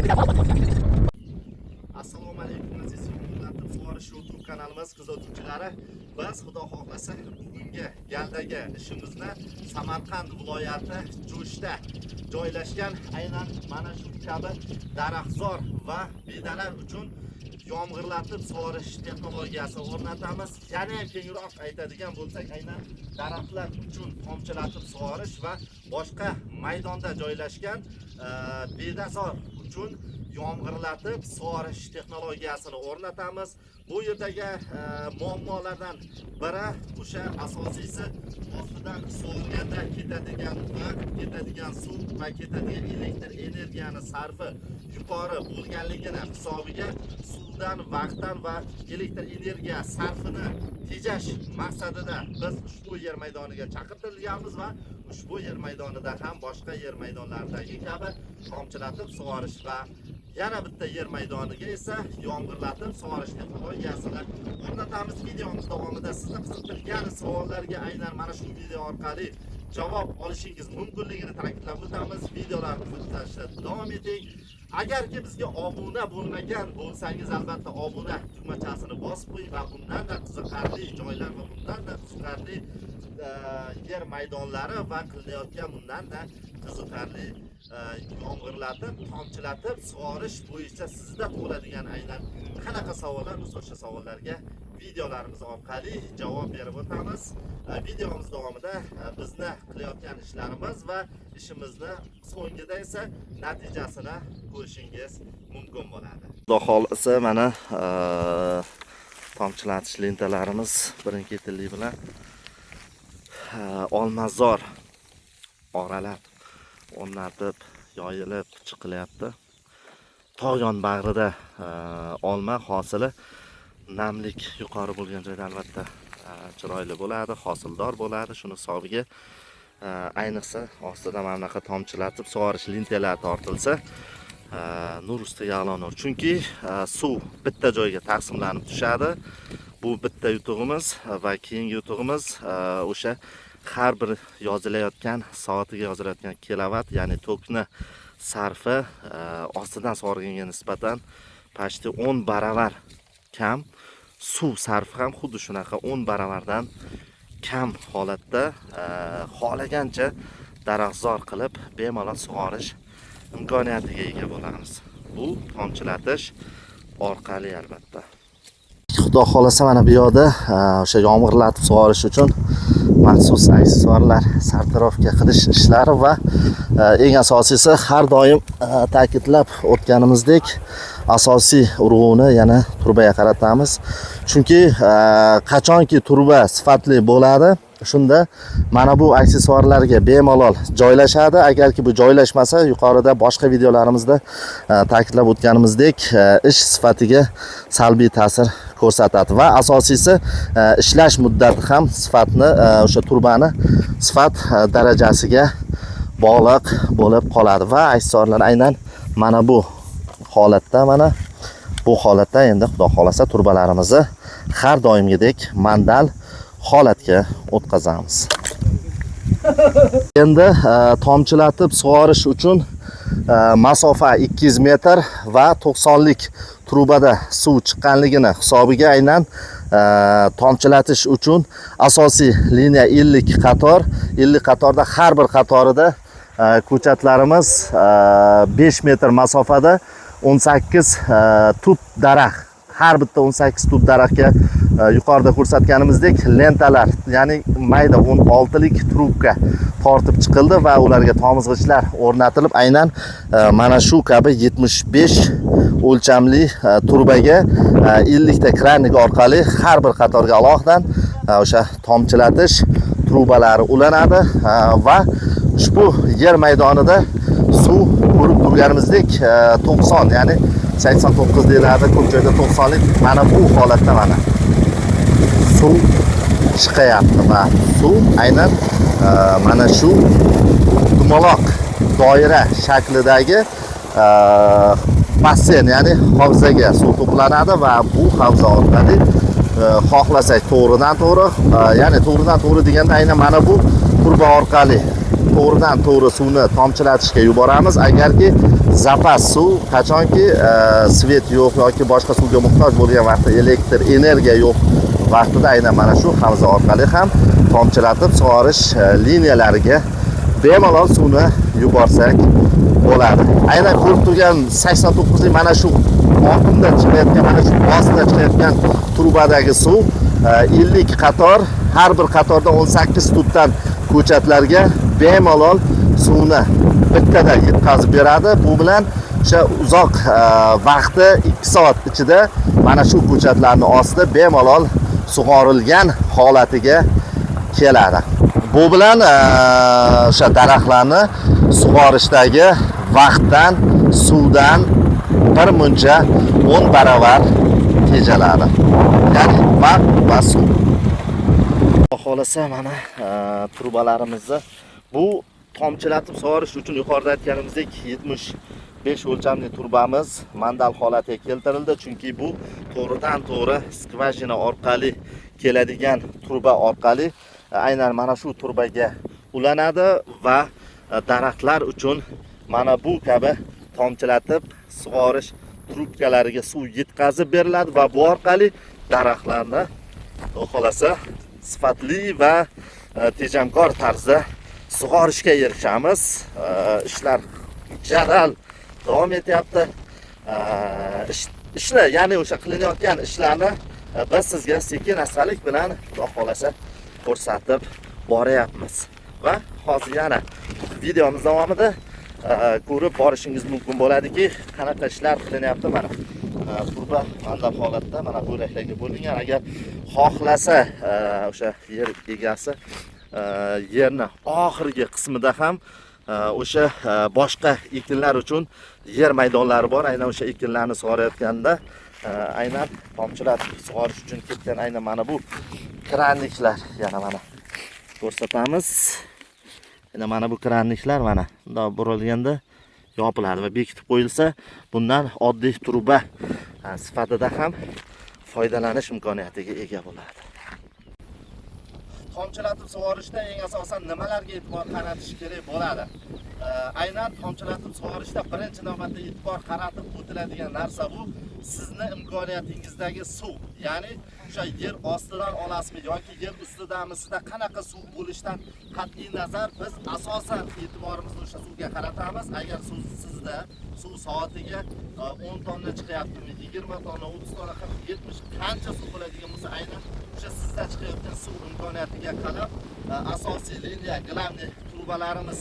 Assalomu alaykum aziz yo'llatib sug'orish YouTube kanalimiz kuzatuvchilari. Biz xudo xohlasa bugungi galdagi ishimizni Samarqand viloyati Jo'shda joylashgan aynan mana shu kabi daraxtzor va bedalar uchun yomg'irlatib sug'orish texnologiyasi o'rnatamiz. Yana ham kengroq aytadigan bo'lsak, aynan daraxtlar uchun tomchilatib sug'orish va boshqa maydonda joylashgan bedazor uchun yomg'irlatib sug'orish texnologiyasini o'rnatamiz. Bu yerdagi muammolardan biri o'sha asosiysi ostidan sug'organda ketadigan vaqt, ketadigan suv va ketadigan elektr energiyani sarfi yuqori bo'lganligini hisobiga suvdan, vaqtdan va elektr energiya sarfini tejash maqsadida biz ushbu yer maydoniga chaqirtirilganmiz va ushbu yer maydonida ham boshqa yer maydonlaridagi kabi tomchilatib sug'orish va yana bitta yer maydoniga esa yomg'irlatib sug'orish texnologiyasini o'rnatamiz. Videomiz davomida sizni qiziqtirgan savollarga aynan mana shu video orqali javob olishingiz mumkinligini ta'kidlab o'tamiz. Videolarimizni kuzatishda davom eting. Agarki bizga obuna bo'lmagan bo'lsangiz, albatta obuna tugmachasini bosib qo'ying va bundan-da qiziqarli joylar va bundan-da qiziqarli yer maydonlari va qilinayotgan bundan-da qiziqarli yomg'irlatib, tomchilatib sug'orish bo'yicha sizda tug'iladigan aynan qanaqa savollar, biz o'sha savollarga videolarimiz orqali javob berib o'tamiz. Videomiz davomida bizni qilayotgan ishlarimiz va ishimizni so'ngida esa natijasini ko'rishingiz mumkin bo'ladi. Xudo xolisa mana tomchilatish lentalarimiz birin-ketinlik bilan olmazor oralab o'rnatib, yoyilib chiqilyapti. Tog' yon bag'rida olma hosili namlik yuqori bo'lgan joyda albatta chiroyli bo'ladi, hosildor bo'ladi. Shuni hisobiga ayniqsa ostida mana bunaqa tomchilatib sug'orish lentalari tortilsa, nur ustiga a'lo nur. Chunki suv bitta joyga taqsimlanib tushadi. Bu bitta yutug'imiz va keyingi yutug'imiz o'sha har bir yozilayotgan soatiga yozilayotgan kilovat, ya'ni tokni sarfi ostidan sug'organga nisbatan pashti 10 baravar kam, suv sarfi ham xuddi shunaqa 10 baravardan kam holatda xohlagancha daraxtzor qilib bemalol sug'orish imkoniyatiga ega bo'lamiz. Bu tomchilatish orqali albatta. Xudo xolasa mana bu yoqda o'sha yomg'irlatib sug'orish uchun maxsus aksessuarlar sartaroshga qilish ishlari va eng asosiysi har doim ta'kidlab o'tganimizdek asosiy urg'uni yana turbaga qaratamiz. Chunki qachonki turba sifatli bo'ladi, shunda mana bu aksessuarlarga bemalol joylashadi. Agarki bu joylashmasa, yuqorida boshqa videolarimizda ta'kidlab o'tganimizdek ish sifatiga salbiy ta'sir ko'rsatadi va asosiysi ishlash muddati ham sifatni o'sha turbani sifat darajasiga bog'liq bo'lib qoladi va aksessuarlar aynan mana bu holatda, mana bu holatda endi xudo xolasa turbalarimizni har doimgidek mandal holatga o'tkazamiz. Endi tomchilatib sug'orish uchun masofa 200 metr va 90lik trubada suv chiqqanligini hisobiga aynan tomchilatish uchun asosiy liniya 50 qator. 50 qatorda har bir qatorida ko'chatlarimiz 5 metr masofada 18 tut daraxt, har bitta 18 tut daraxtga yuqorida ko'rsatganimizdek lentalar, ya'ni mayda 16lik trubka tortib chiqildi va ularga tomizg'ichlar o'rnatilib aynan mana shu kabi 75 o'lchamli turbaga 50 ta kranik orqali har bir qatorga alohidan o'sha tomchilatish trubalari ulanadi va ushbu yer maydonida suv ko'rib turganimizdek 90, ya'ni 89 deyiladi, ko'p joyda 90lik mana bu holatda mana suv chiqayapti va suv aynan mana shu dumaloq doira shaklidagi basseyn, ya'ni havzaga suv to'planadi va bu havza orqali xohlasak to'g'ridan to'g'ri, ya'ni to'g'ridan to'g'ri deganda aynan mana bu turba orqali to'g'ridan to'g'ri suvni tomchilatishga yuboramiz. Agarki zapas suv qachonki svet yo'q yoki boshqa suvga muhtoj bo'lgan vaqtda, elektr energiya yo'q vaqtida aynan mana shu havza orqali ham tomchilatib sug'orish liniyalariga bemalol suvni yuborsak bo'ladi. Aynan ko'rib turgan 89 lik mana shu oqimda chiqayotgan, mana shu ostida chiqayotgan trubadagi suv 50 qator, har bir qatorda 18 tutdan ko'chatlarga bemalol suvni bittada yetkazib beradi. Bu bilan o'sha uzoq vaqtda 2 soat ichida mana shu ko'chatlarning ostida bemalol sug'orilgan holatiga keladi. Bu bilan o'sha daraxtlarni sug'orishdagi vaqtdan, suvdan bir muncha 10 baravar tejaladi. Ya'ni vaqt va suv. Xohlasa mana trubalarimizni bu tomchilatib sug'orish uchun yuqorida aytganimizdek 75 o'lchamli turbamiz mandal holatiga keltirildi, chunki bu to'g'ridan to'g'ri skvajina orqali keladigan turba orqali aynan mana shu turbaga ulanadi va daraxtlar uchun mana bu kabi tomchilatib sug'orish trubkalariga suv yetkazib beriladi va bu orqali daraxtlarni xohlasa sifatli va tejamkor tarzda sug'orishga erishamiz. Ishlar jadal davom etyapti. Ishni, ya'ni o'sha qilinayotgan ishlarni biz sizga sekin-astalik bilan Xudo xolasa ko'rsatib boryapmiz. Va hozir yana videomiz davomida ko'rib borishingiz mumkin bo'ladiki, qanaqa ishlar qilinyapti. Mana turba mandal holatda mana bo'laklarga bo'lingan. Agar xohlasa o'sha yer egasi yerni oxirgi qismida ham o'sha boshqa ekinlar uchun yer maydonlari bor. Aynan o'sha ekinlarni sug'orayotganda aynan tomchilatib sug'orish uchun ketgan aynan mana bu kranliklar, yana mana ko'rsatamiz. Mana bu kranliklar mana bunday burilganda yopiladi va bekitib qo'yilsa, bundan oddiy truba sifatida ham foydalanish imkoniyatiga ega bo'ladi. Tomchilatib sug'orishda eng asosan nimalarga e'tibor qaratish kerak bo'ladi? Aynan tomchilatib sug'orishda birinchi navbatda e'tibor qaratib o'tiladigan narsa bu sizni imkoniyatingizdagi suv. Ya'ni o'sha yer ostidan olasizmi yoki yer ustidami, sizda qanaqa suv bo'lishidan qat'iy nazar biz asosan e'tiborimizni o'sha suvga qaratamiz. Agar sizda suv soatiga 10 tonna chiqyaptimi, 20 tonna, 30 tonna, 70 qancha suv bo'ladigan bo'lsa, aynan o'sha sizda chiqayotgan suv imkoniyatiga qarab asosiy liniya, glavniy turbalarimiz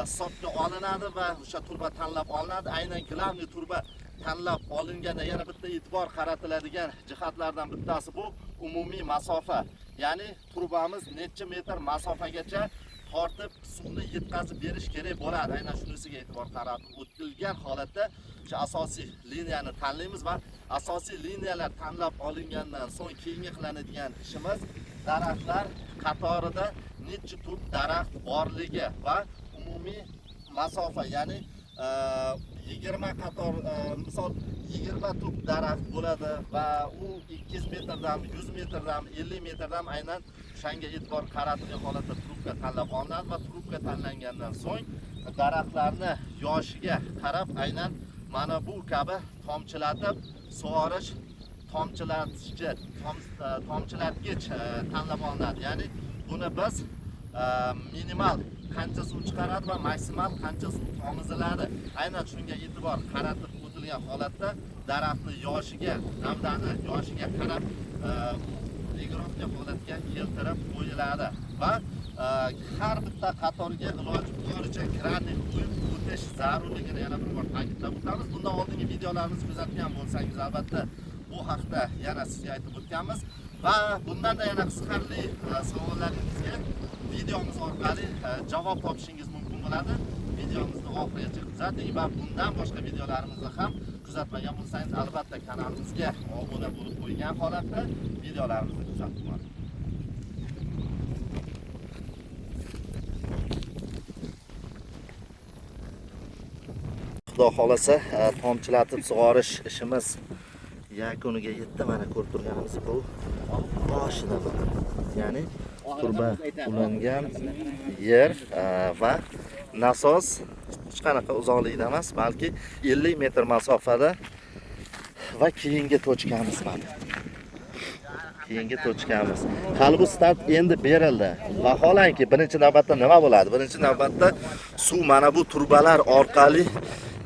hisobga olinadi va o'sha turba tanlab olinadi. Aynan glavniy turba tanlab olinganda yana bitta e'tibor qaratiladigan jihatlardan bittasi bu umumiy masofa. Ya'ni turbamiz necha metr masofagacha tortib suvni yetkazib berish kerak bo'ladi. Aynan shunisiga e'tibor qaratib o'tilgan holatda o'sha asosiy liniyani tanlaymiz va asosiy liniyalar tanlab olingandan so'ng keyingi qilinadigan ishimiz daraxtlar qatorida necha tut daraxt borligi va umumiy masofa, ya'ni 20 qator, misol 20 tut daraxt bo'ladi va u 200 metrdan, 100 metrdan, 50 metrdan aynan o'shanga e'tibor qaratilgan holatda trubka tanlab olinadi va trubka tanlangandan so'ng daraxtlarni yoshiga qarab aynan mana bu kabi tomchilatib sug'orish tomchilatgich tanlab olinadi. Ya'ni buni biz minimal qancha suv chiqaradi va maksimal qancha suv tomiziladi. Aynan shunga e'tibor qaratib o'tilgan holatda daraxtni yoshiga, navdani yoshiga qarab regrovka holatiga keltirib qo'yiladi va har bitta qatorga iloji boricha kranlik qo'yib o'tish zarurligini yana bir bor ta'kidlab o'tamiz. Bundan oldingi videolarimizni kuzatgan bo'lsangiz, albatta bu haqda yana sizga aytib o'tganmiz va bundanda yana qiziqarli savollaringizga videomiz orqali javob topishingiz mumkin bo'ladi. Videomizni oxirigacha kuzating va bundan boshqa videolarimizni ham kuzatmagan bo'lsangiz, albatta kanalimizga obuna bo'lib qo'ygan holatda videolarimizni kuzatib boring. Xudo xolasa tomchilatib sug'orish ishimiz yakuniga yetdi. Mana ko'rib turganimiz bu boshida, ya'ni turba ulangan yer va nasos hech qanaqa uzoqlikda emas, balki 50 metr masofada va keyingi tochkamiz mana. Keyingi tochkamiz. Hali bu start endi berildi. Vaholanki birinchi navbatda nima bo'ladi? Birinchi navbatda suv mana bu turbalar orqali,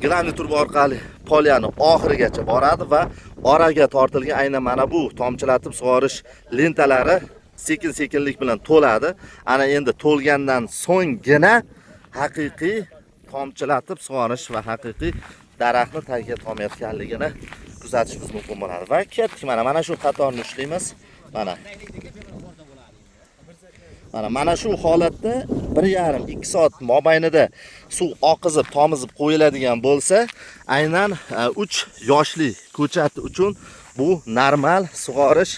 granit turba orqali polyani oxirigacha boradi va oraga tortilgan aynan mana bu tomchilatib sug'orish lentalari sekin-sekinlik bilan to'ladi. Ana endi to'lgandan so'nggina haqiqiy tomchilatib sug'orish va haqiqiy daraxtni tagiga tomayotganligini kuzatishimiz mumkin bo'ladi. Va ketdik mana shu qatorni ushlaymiz. Mana shu holatda 1,5-2 soat mobaynida suv oqizib, tomizib qo'yiladigan bo'lsa, aynan 3 yoshli ko'chat uchun bu normal sug'orish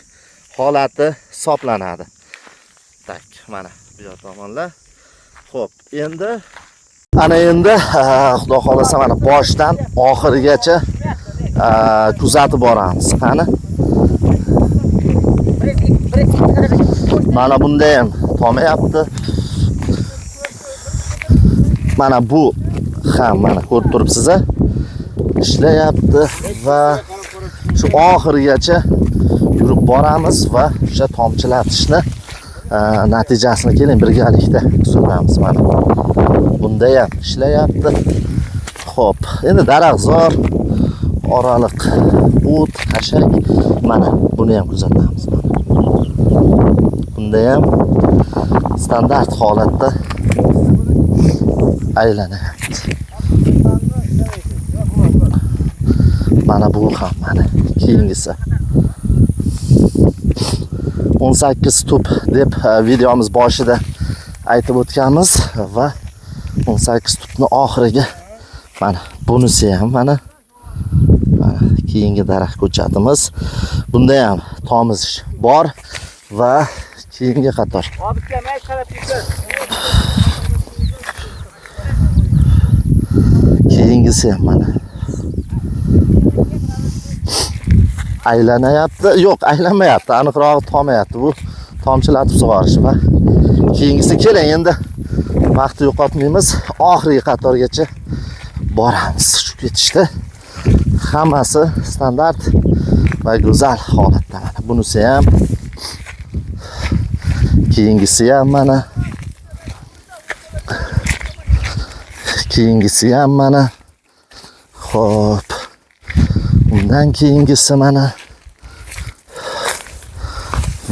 holati hisoblanadi. Tak, mana bu yer tomonlar. Xo'p, endi xudo xolasa mana boshdan oxirigacha kuzatib boramiz. Qani? Mana bunda ham tomayapti. Mana bu ham mana ko'rib turibsiz, ishlayapti va shu oxirigacha yurib boramiz va o'sha tomchilatishni natijasini keling birgalikda ko'ramiz. Mana bunda ham ishlayapti. Xo'p, endi daraxtzor, oraliq o't, qashak, mana buni ham kuzatamiz. Bunda ham standart holatda aylanyapti. Mana bu ham mana keyingisi 18 tup deb videomiz boshida aytib o'tganmiz va 18 tupni oxiriga mana bunisi ham mana keyingi daraxt ko'chatimiz. Bunda ham tomizish bor va keyingi qator. Keyingisi ham mana aylanayapti. Yo'q, aylanmayapti. Aniqroq tomayapti. Bu tomchilatib sug'orish va keyingisi keling endi. Vaqtni yo'qotmaymiz. Oxirgi qatorgacha boramiz. Shu ketishda hammasi standart va go'zal holatda mana. Bunisi ham, keyingisi ham mana. Keyingisi ham mana. Xo'p. Bundan keyingisi mana.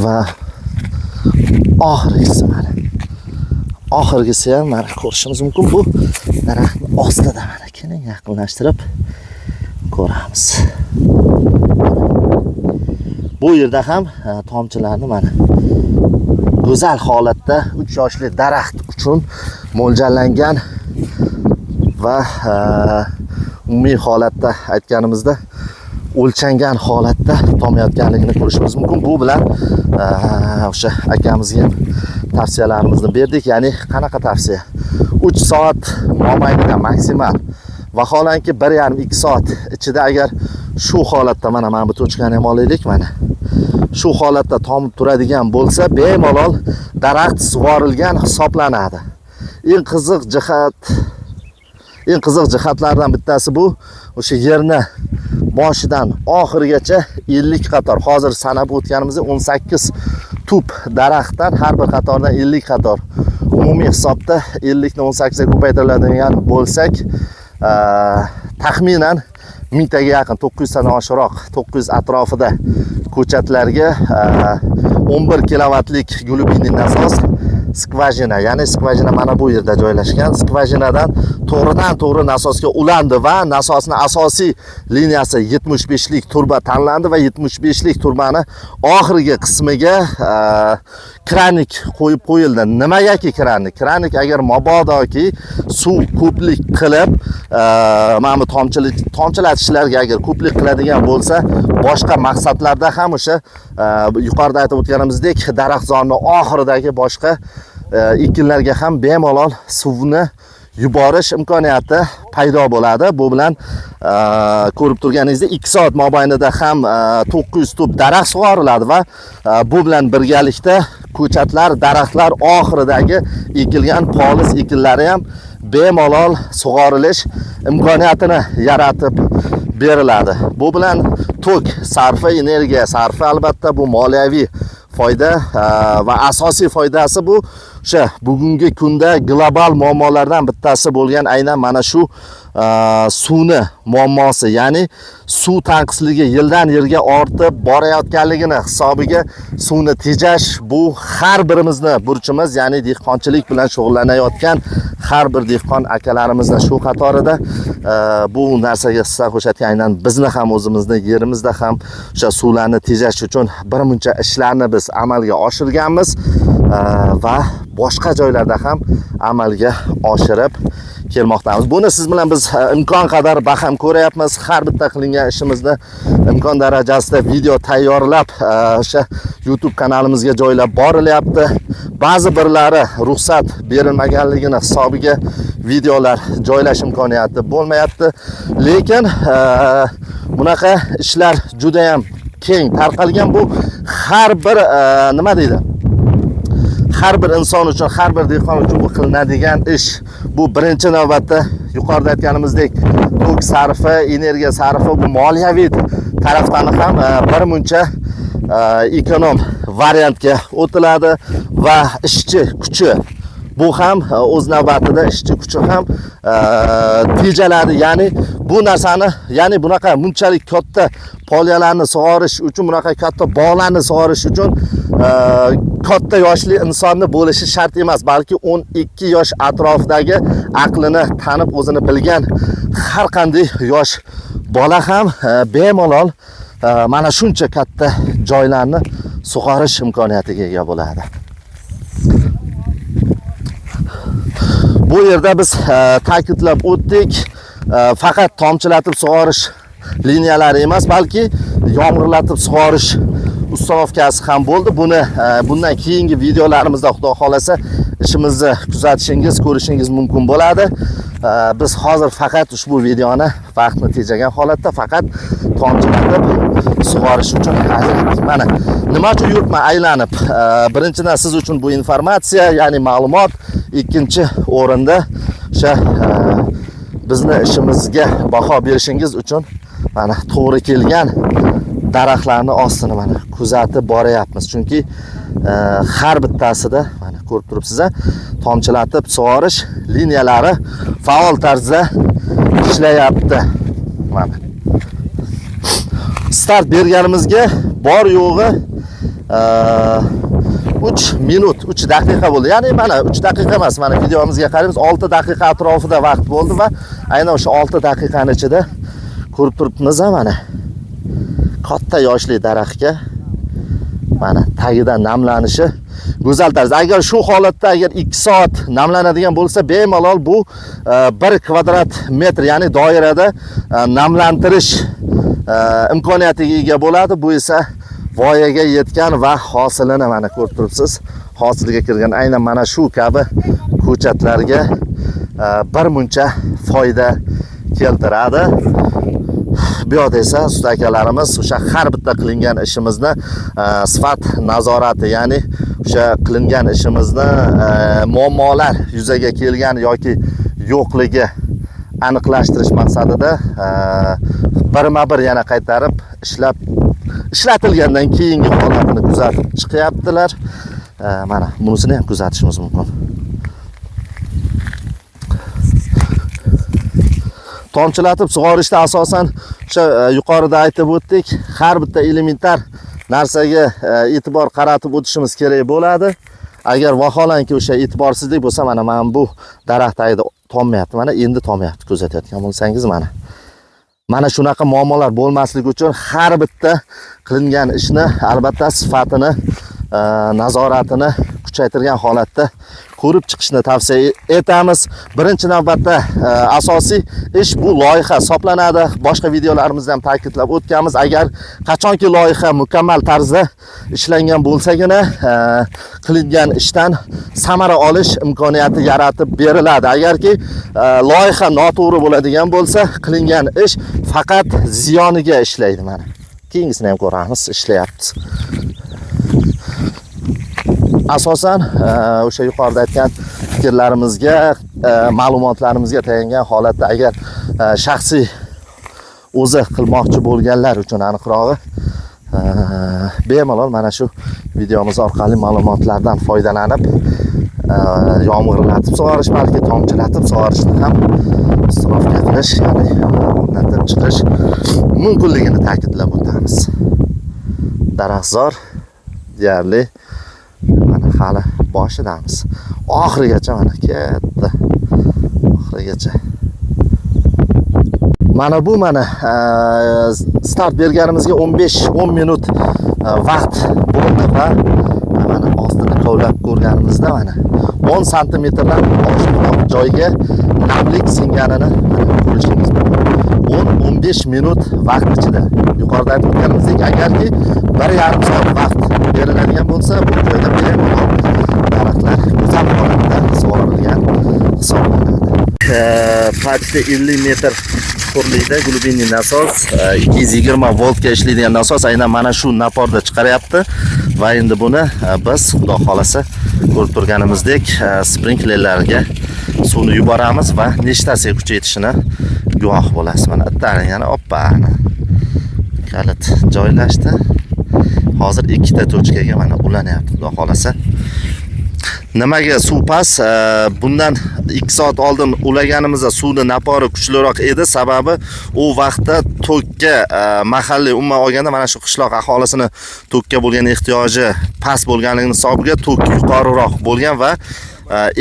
Va oxirgisi mana. Oxirgisi ham mana ko'rishimiz mumkin. Bu daraxtning ostida mana. Keling yaqinlashtirib ko'ramiz. Bu yerda ham tomchilarni mana go'zal holatda 3 yoshli daraxt uchun mo'ljallangan va umumiy holatda aytganimizda o'lchangan holatda tomayotganligini ko'rishimiz mumkin. Bu bilan o'sha akamizga ham tavsiyalarimizni berdik. Ya'ni qanaqa tavsiya? 3 soat mobaynida maksimal vaholanki 1,5-2 soat ichida agar shu holatda mana bu tochkani ham olaylik mana. Shu holatda tomib turadigan bo'lsa, bemalol daraxt sug'orilgan hisoblanadi. Eng qiziq jihatlardan bittasi bu o'sha yerni boshidan oxirigacha 50 qator. Hozir sanab o'tganimizda 18 tup daraxtdan har bir qatordan 50 qator. Umumiy hisobda 50 ni 18 ga ko'paytiriladigan bo'lsak, taxminan 1000 taga yaqin, 900 dan oshiqroq, 900 atrofida ko'chatlarga 11 kilovatlik glubinli nasos skvajina, ya'ni skvajina mana bu yerda joylashgan. Skvajinadan to'g'ridan-to'g'ri nasosga ulandi va nasosning asosiy liniyasi 75lik turba tanlandi va 75lik turbani oxirgi qismiga kranik qo'yib qo'yildi. Nimagaki kranik? Kranik agar mabodoki suv ko'plik qilib, mana bu tomchilatishlarga agar ko'plik qiladigan bo'lsa, boshqa maqsadlarda ham o'sha yuqorida aytib o'tganimizdek daraxtzorning oxiridagi boshqa ekinlarga ham bemalol suvni yuborish imkoniyati paydo bo'ladi. Bu bilan ko'rib turganingizdek 2 soat mobaynida ham 900 tup daraxt sug'oriladi va bu bilan birgalikda ko'chatlar, daraxtlar oxiridagi ekilgan poliz ekinlari ham bemalol sug'orilish imkoniyatini yaratib beriladi. Bu bilan tok sarfi, energiya sarfi albatta bu moliyaviy foyda va asosiy foydasi bu o'sha bugungi kunda global muammolardan bittasi bo'lgan aynan mana shu suvni muammosi, ya'ni suv tanqisligi yildan yilga ortib borayotganligini hisobiga suvni tejash bu har birimizni burchimiz, ya'ni dehqonchilik bilan shug'ullanayotgan har bir dehqon akalarimizda shu qatorida bu narsaga hissa qo'shadi. Aynan bizni ham o'zimizni yerimizda ham o'sha suvlarni tejash uchun bir muncha ishlarni biz amalga oshirganmiz va boshqa joylarda ham amalga oshirib kelmoqdamiz. Buni siz bilan biz imkon qadar baham ko'ryapmiz. Har bitta qilingan ishimizni imkon darajasida video tayyorlab o'sha YouTube kanalimizga joylab borilyapti. Ba'zi birlari ruxsat berilmaganligini hisobiga videolar joylash imkoniyati bo'lmayapti. Lekin bunaqa ishlar juda ham keng tarqalgan. Bu har bir nima deydi? Har bir inson uchun, har bir dehqon uchun bu qilinadigan ish. Bu birinchi navbatda yuqorida aytganimizdek tok sarfi, energiya sarfi, bu moliyaviy tarafdan ham bir muncha ekonom variantga o'tiladi va ishchi kuchi bu ham o'z navbatida ishchi kuchi ham tejaladi. Ya'ni bu narsani, ya'ni bunaqa bunchalik katta poliyalarni sug'orish uchun, bunaqa katta bog'larni sug'orish uchun katta yoshli insonni bo'lishi shart emas, balki 12 yosh atrofidagi aqlini tanib o'zini bilgan har qanday yosh bola ham bemalol mana shuncha katta joylarni sug'orish imkoniyatiga ega bo'ladi. Bu yerda biz ta'kidlab o'tdik, faqat tomchilatib sug'orish liniyalari emas, balki yomg'irlatib sug'orish uстановkasi ham bo'ldi. Buni bundan keyingi videolarimizda Xudo xolasa ishimizni kuzatishingiz, ko'rishingiz mumkin bo'ladi. Biz hozir faqat ushbu videoni vaqtni tejagan holatda faqat tomchilatib sug'orish uchun aylandik. Mana nima uchun yuribman aylanib? Birinchidan siz uchun bu informatsiya, ya'ni ma'lumot, ikkinchi o'rinda o'sha bizni ishimizga baho berishingiz uchun mana to'g'ri kelgan daraxtlarni ostini mana kuzatib boryapmiz. Chunki har bittasida mana ko'rib turibsiz, tomchilatib sug'orish liniyalari faol tarzda ishlayapti. Mana start berganimizga bor yo'g'i 3 minut, 3 daqiqa bo'ldi. Ya'ni mana 3 daqiqa emas, mana videomizga qaraymiz, 6 daqiqa atrofida vaqt bo'ldi va aynan o'sha 6 daqiqaning ichida ko'rib turibmiz mana katta yoshli daraxtga mana tagidan namlanishi go'zal tarzda. Agar shu holatda agar 2 soat namlanadigan bo'lsa, bemalol bu 1 kvadrat metr, ya'ni doirada namlantirish imkoniyatiga ega bo'ladi. Bu esa voyaga yetgan va hosilini mana ko'rib turibsiz, hosiliga kirgan aynan mana shu kabi ko'chatlarga bir muncha foyda keltiradi. Bu yerda esa ustakalarimiz o'sha har bitta qilingan ishimizni sifat nazorati, ya'ni o'sha qilingan ishimizni muammolar yuzaga kelgan yoki yo'qligi aniqlashtirish maqsadida birma-bir yana qaytarib ishlatilgandan keyingi holatini kuzatib chiqyaptilar. Mana bunisini ham kuzatishimiz mumkin. Tomchilatib sug'orishda asosan o'sha yuqorida aytib o'tdik, har bitta elementar narsaga e'tibor qaratib o'tishimiz kerak bo'ladi. Agar vaholanki o'sha e'tiborsizlik bo'lsa, mana bu daraxt tagida tommayapti. Mana endi tommayapti, kuzatayotgan bo'lsangiz mana shunaqa muammolar bo'lmasligi uchun har bitta qilingan ishni albatta sifatini, nazoratini kuchaytirgan holatda ko'rib chiqishni tavsiya etamiz. Birinchi navbatda asosiy ish bu loyiha hisoblanadi. Boshqa videolarimizda ham ta'kidlab o'tganmiz. Agar qachonki loyiha mukammal tarzda ishlangan bo'lsagina qilingan ishdan samara olish imkoniyati yaratib beriladi. Agarki loyiha noto'g'ri bo'ladigan bo'lsa, qilingan ish faqat ziyoniga ishlaydi. Mana keyingisini ham ko'ramiz, ishlayapti. Asosan o'sha yuqorida aytgan fikrlarimizga ma'lumotlarimizga tayangan holatda agar shaxsiy o'zi qilmoqchi bo'lganlar uchun aniqrog'i bemalol mana shu videomiz orqali ma'lumotlardan foydalanib yomg'irlatib sug'orish, balki tomchilatib sug'orishni ham istirofga qilish, ya'ni o'rnatib chiqish mumkinligini ta'kidlab o'tamiz. Daraxtzor deyarli mana hali boshidamiz. Oxirigacha mana ketdi. Oxirigacha. Mana bu mana start berganimizga 15-10 minut vaqt bo'ldi va mana ostini kovlab ko'rganimizda mana 10 santimetrdan oshiqroq joyga namlik singanini ko'rishingiz mumkin. 10-15 minut vaqt ichida. Yuqorida aytib o'tganimizdek, agarki 1,5 soat vaqt beriladigan bo'lsa, bu joyda bemalol daraxtlar go'zal holatda sug'orilgan hisoblanadi. Почти 50 metr chuqurlikda glubinniy nasos 220 voltga ishlaydigan nasos aynan mana shu naporda chiqaryapti va endi buni biz xudo xolasa ko'rib turganimizdek sprinklerlarga suvni yuboramiz va nechtasiga kuchaytirishini guvoh bo'lasiz. Mana ittani yana oppani kalit joylashdi. Hozir ikkita tochkaga mana ulanyapti xudo xolasa. Nimaga suv past? Bundan 2 soat oldin ulaganimizda suvning napori kuchliroq edi. Sababi u vaqtda tokka mahalliy umuman olganda mana shu qishloq aholisini tokka bo'lgan ehtiyoji past bo'lganligini hisobiga tok yuqoriroq bo'lgan va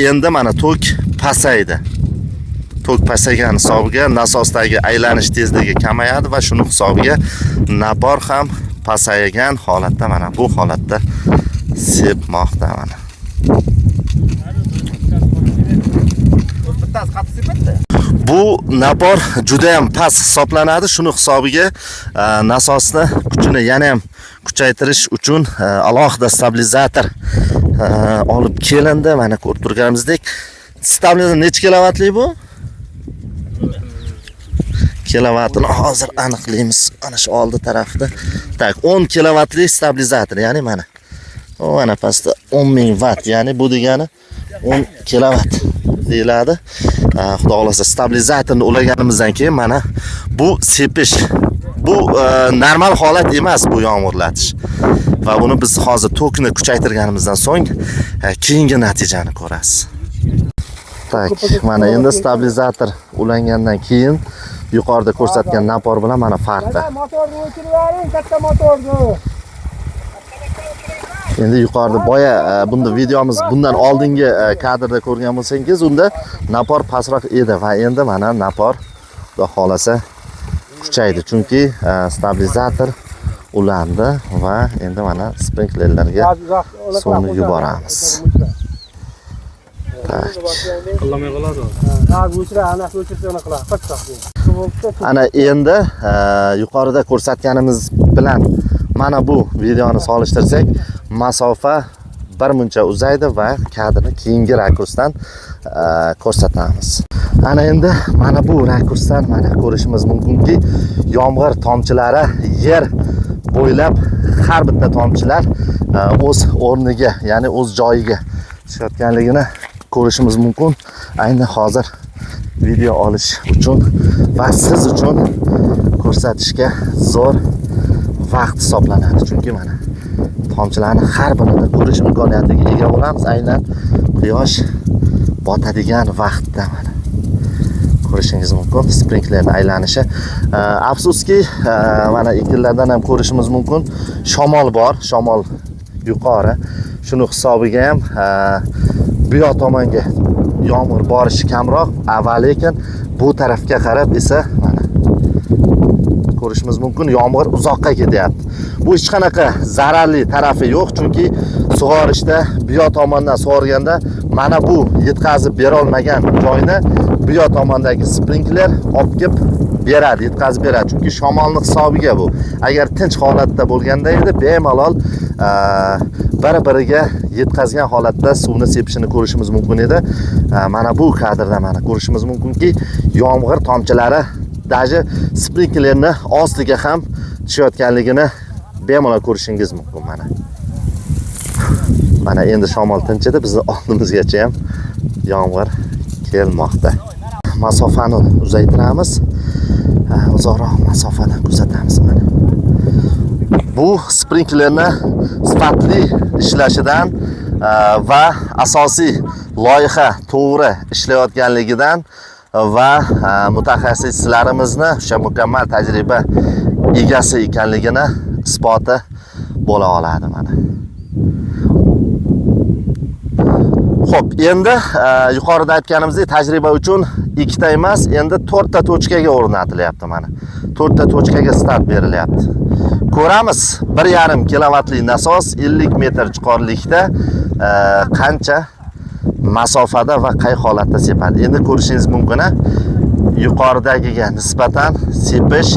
endi mana tok pasaydi. Tok pasaygan hisobiga nasosdagi aylanish tezligi kamayadi va shuning hisobiga napor ham pasaygan holatda mana bu holatda sepmoqda mana. Bu napor juda ham past hisoblanadi. Shuni hisobiga nasosni kuchini yana ham kuchaytirish uchun alohida stabilizator olib kelindi. Mana ko'rib turganimizdek, stabilizator necha kilovatli bu? Kilovatini hozir aniqlaymiz. Ana shu oldi tarafida. Tak, 10 kilovatli stabilizator, ya'ni mana. Mana pastda 10,000 watt, ya'ni bu degani 10 kilovat deyiladi. Xudo xolasa stabilizatorni ulaganimizdan keyin mana bu sepish. Bu normal holat emas, bu yomg'irlatish. Va buni biz hozir tokni kuchaytirganimizdan so'ng keyingi natijani ko'rasiz. Tak, mana endi stabilizator ulangandan keyin yuqorida ko'rsatgan napor bilan mana farqi. Motorni o'chirib yuboring, katta motorni. Endi yuqorida boya bunda videomiz bundan oldingi kadrda ko'rgan bo'lsangiz, unda napor pastroq edi va endi mana napor xudo xolasa kuchaydi. Chunki stabilizator ulandi va endi mana sprinklerlarga suvni yuboramiz. Ana endi yuqorida ko'rsatganimiz bilan mana bu videoni solishtirsak, masofa bir muncha uzaydi va kadrni keyingi rakursdan ko'rsatamiz. Ana endi mana bu rakursdan mana ko'rishimiz mumkinki, yomg'ir tomchilari yer bo'ylab har bitta tomchilar o'z o'rniga, ya'ni o'z joyiga tushayotganligini ko'rishimiz mumkin. Ayni hozir video olish uchun va siz uchun ko'rsatishga zo'r vaqt hisoblanadi. Chunki mana tomchilarni har birini ko'rish imkoniyatiga ega bo'lamiz. Aynan quyosh botadigan vaqtda mana ko'rishingiz mumkin sprinklerning aylanishi. Afsuski mana ekinlardan ham ko'rishimiz mumkin, shamol bor, shamol yuqori. Shuni hisobiga ham bu yoq tomonga yomg'ir borishi kamroq, lekin bu tarafga qarab esa mana ko'rishimiz mumkin, yomg'ir uzoqqa ketyapti. Bu hech qanaqa zararli tarafi yo'q, chunki sug'orishda bu yoq tomondan sug'organda mana bu yetkazib bera olmagan joyni bu yoq tomondagi sprinkler olib kelib beradi, yetkazib beradi. Chunki shamolning hisobiga bu. Agar tinch holatda bo'lganda edi, bemalol bir-biriga yetkazgan holatda suvni sepishini ko'rishimiz mumkin edi. Mana bu kadrda mana ko'rishimiz mumkinki, yomg'ir tomchilari daji sprinklerni ostiga ham tushayotganligini bemalol ko'rishingiz mumkin mana. Mana endi shamol tinchidi, bizni oldimizgacha ham yomg'ir kelmoqda. Masofani uzaytiramiz. Uzoqroq masofadan kuzatamiz mana. Bu sprinklerni sifatli ishlashidan va asosiy loyiha to'g'ri ishlayotganligidan va mutaxassislarimizni o'sha mukammal tajriba egasi ekanligini isboti bo'la oladi mana. Xo'p, endi yuqorida aytganimizdek tajriba uchun ikkita emas, endi 4 ta tochkaga o'rnatilyapti mana. 4 ta tochkaga start berilyapti. Ko'ramiz 1,5 kilovatli nasos 50 metr chuqurlikda qancha masofada va qay holatda sepadi. Endi ko'rishingiz mumkin, yuqoridagiga nisbatan sepish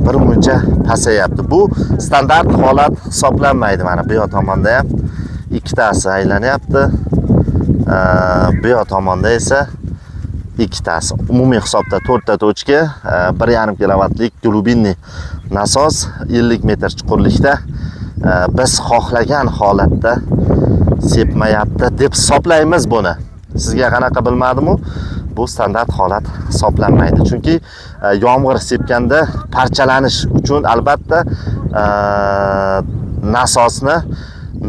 bir muncha pasayapti. Bu standart holat hisoblanmaydi mana. Bu tomonda ham ikkitasi aylanyapti. Bu tomonda esa ikkitasi. Umumiy hisobda 4 ta tochka, 1,5 kilovatlik glubinli nasos 50 metr chuqurlikda biz xohlagan holatda sepmayapti deb hisoblaymiz buni. Sizga qanaqa bilmadim-u, bu standart holat hisoblanmaydi. Chunki yomg'ir sepganda parchalanish uchun albatta nasosni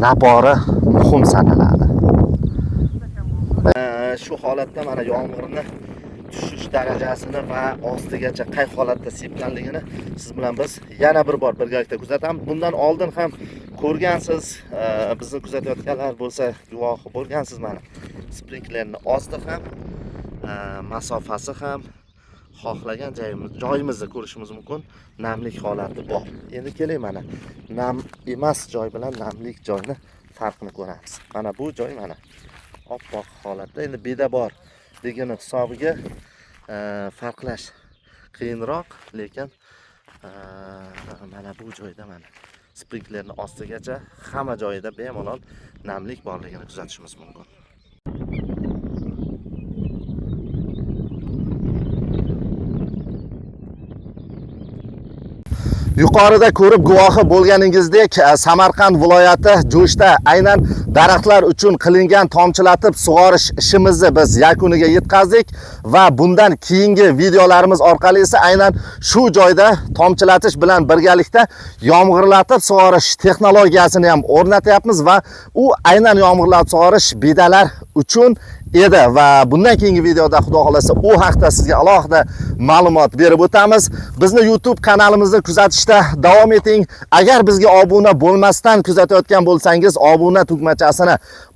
napori muhim sanaladi. Shu holatda mana yomg'irni tushish darajasini va ostigacha qay holatda sepganligini siz bilan biz yana bir bor birgalikda kuzatamiz. Bundan oldin ham ko'rgansiz, bizni kuzatayotganlar bo'lsa guvohi bo'lgansiz mana. Sprinklerni osti ham, masofasi ham xohlagan joyimizni ko'rishimiz mumkin. Namlik holati bor. Endi keling mana nam emas joy bilan namlik joyni farqini ko'ramiz. Mana bu joy mana oppoq holatda. Endi beda bor degani hisobiga farqlash qiyinroq, lekin mana bu joyda mana sprinklerni ostigacha hamma joyida bemalol namlik borligini kuzatishimiz mumkin. Yuqorida ko'rib guvohi bo'lganingizdek, Samarqand viloyati Jo'shda aynan daraxtlar uchun qilingan tomchilatib sug'orish ishimizni biz yakuniga yetkazdik va bundan keyingi videolarimiz orqali esa aynan shu joyda tomchilatish bilan birgalikda yomg'irlatib sug'orish texnologiyasini ham o'rnatyapmiz va u aynan yomg'irlatib sug'orish bedalar uchun edi va bundan keyingi videoda xudo xolasa u haqda sizga alohida ma'lumot berib o'tamiz. Bizni YouTube kanalimizni kuzatishda davom eting. Agar bizga obuna bo'lmasdan kuzatayotgan bo'lsangiz, obuna tugmachasini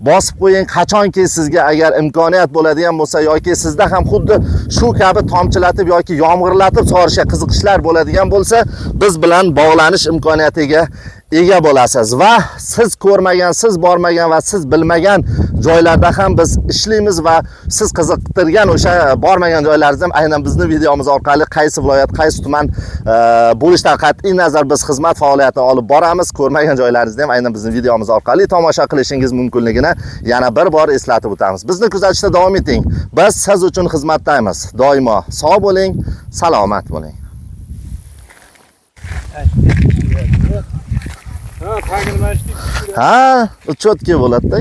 bosib qo'ying. Qachonki sizga agar imkoniyat bo'ladigan bo'lsa yoki sizda ham xuddi shu kabi tomchilatib yoki yomg'irlatib sug'orishga qiziqishlar bo'ladigan bo'lsa, biz bilan bog'lanish imkoniyatiga ega bo'lasiz va siz ko'rmagan, siz bormagan va siz bilmagan joylarda ham biz ishlaymiz va siz qiziqtirgan o'sha bormagan joylaringizni ham aynan bizning videomiz orqali qaysi viloyat, qaysi tuman bo'lishidan qat'iy nazar biz xizmat faoliyatini olib boramiz. Ko'rmagan joylaringizni ham aynan bizning videomiz orqali tomosha qilishingiz mumkinligini yana bir bor eslatib o'tamiz. Bizni kuzatishda davom eting. Biz siz uchun xizmatdamiz. Doimo sog' bo'ling, salomat bo'ling. Ha, uchotga bo'ladi-da.